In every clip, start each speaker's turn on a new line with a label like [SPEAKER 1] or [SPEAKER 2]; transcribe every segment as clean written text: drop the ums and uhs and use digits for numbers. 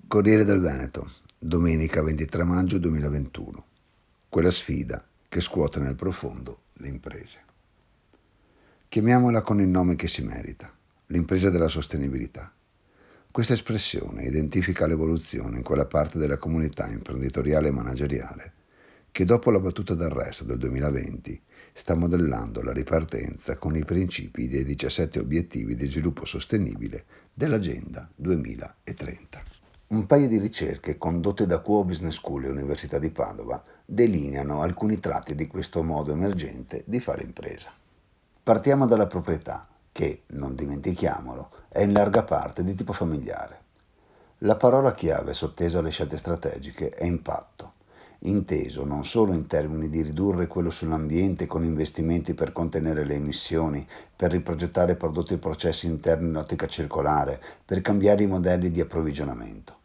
[SPEAKER 1] Corriere del Veneto, domenica 23 maggio 2021. Quella sfida che scuote nel profondo le imprese. Chiamiamola con il nome che si merita, l'impresa della sostenibilità. Questa espressione identifica l'evoluzione in quella parte della comunità imprenditoriale e manageriale che dopo la battuta d'arresto del 2020 sta modellando la ripartenza con i principi dei 17 obiettivi di sviluppo sostenibile dell'Agenda 2030. Un paio di ricerche condotte da Quo Business School e Università di Padova delineano alcuni tratti di questo modo emergente di fare impresa. Partiamo dalla proprietà, che, non dimentichiamolo, è in larga parte di tipo familiare. La parola chiave sottesa alle scelte strategiche è impatto, inteso non solo in termini di ridurre quello sull'ambiente con investimenti per contenere le emissioni, per riprogettare prodotti e processi interni in ottica circolare, per cambiare i modelli di approvvigionamento.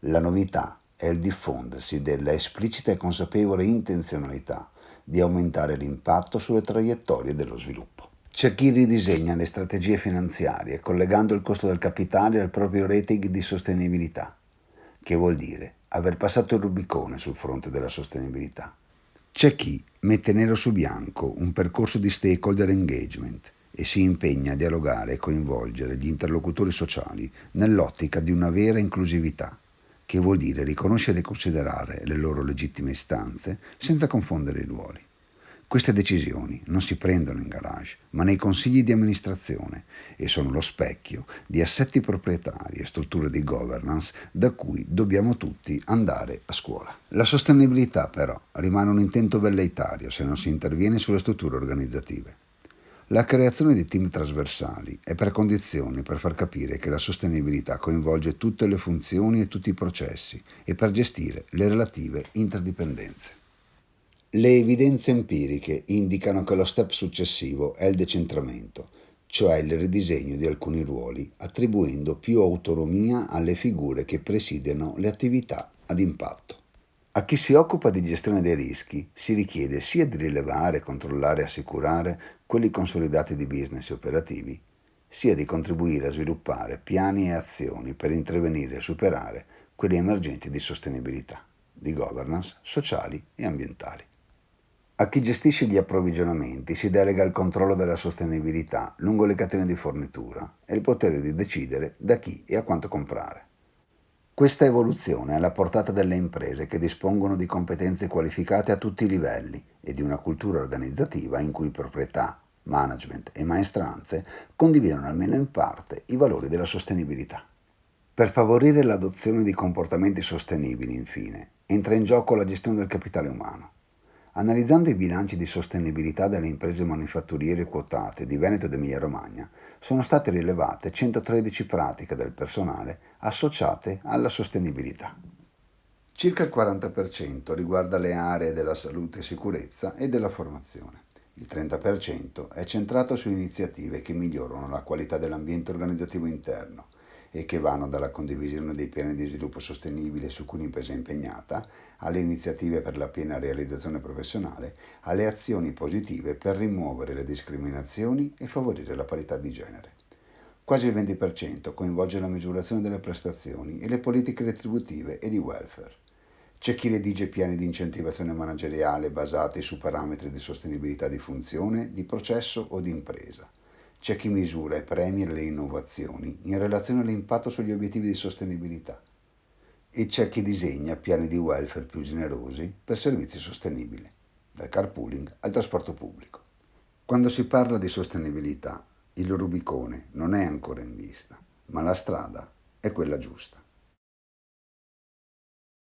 [SPEAKER 1] La novità è il diffondersi della esplicita e consapevole intenzionalità di aumentare l'impatto sulle traiettorie dello sviluppo. C'è chi ridisegna le strategie finanziarie collegando il costo del capitale al proprio rating di sostenibilità, che vuol dire aver passato il Rubicone sul fronte della sostenibilità. C'è chi mette nero su bianco un percorso di stakeholder engagement e si impegna a dialogare e coinvolgere gli interlocutori sociali nell'ottica di una vera inclusività, che vuol dire riconoscere e considerare le loro legittime istanze senza confondere i ruoli. Queste decisioni non si prendono in garage, ma nei consigli di amministrazione e sono lo specchio di assetti proprietari e strutture di governance da cui dobbiamo tutti andare a scuola. La sostenibilità, però, rimane un intento velleitario se non si interviene sulle strutture organizzative. La creazione di team trasversali è precondizione per far capire che la sostenibilità coinvolge tutte le funzioni e tutti i processi e per gestire le relative interdipendenze. Le evidenze empiriche indicano che lo step successivo è il decentramento, cioè il ridisegno di alcuni ruoli, attribuendo più autonomia alle figure che presidiano le attività ad impatto. A chi si occupa di gestione dei rischi si richiede sia di rilevare, controllare e assicurare quelli consolidati di business e operativi, sia di contribuire a sviluppare piani e azioni per intervenire e superare quelli emergenti di sostenibilità, di governance, sociali e ambientali. A chi gestisce gli approvvigionamenti si delega il controllo della sostenibilità lungo le catene di fornitura e il potere di decidere da chi e a quanto comprare. Questa evoluzione è alla portata delle imprese che dispongono di competenze qualificate a tutti i livelli e di una cultura organizzativa in cui proprietà, management e maestranze condividono almeno in parte i valori della sostenibilità. Per favorire l'adozione di comportamenti sostenibili, infine, entra in gioco la gestione del capitale umano. Analizzando i bilanci di sostenibilità delle imprese manifatturiere quotate di Veneto ed Emilia-Romagna, sono state rilevate 113 pratiche del personale associate alla sostenibilità. Circa il 40% riguarda le aree della salute e sicurezza e della formazione. Il 30% è centrato su iniziative che migliorano la qualità dell'ambiente organizzativo interno e che vanno dalla condivisione dei piani di sviluppo sostenibile su cui l'impresa è impegnata, alle iniziative per la piena realizzazione professionale, alle azioni positive per rimuovere le discriminazioni e favorire la parità di genere. Quasi il 20% coinvolge la misurazione delle prestazioni e le politiche retributive e di welfare. C'è chi redige piani di incentivazione manageriale basati su parametri di sostenibilità di funzione, di processo o di impresa. C'è chi misura e premia le innovazioni in relazione all'impatto sugli obiettivi di sostenibilità. E c'è chi disegna piani di welfare più generosi per servizi sostenibili, dal carpooling al trasporto pubblico. Quando si parla di sostenibilità, il Rubicone non è ancora in vista, ma la strada è quella giusta.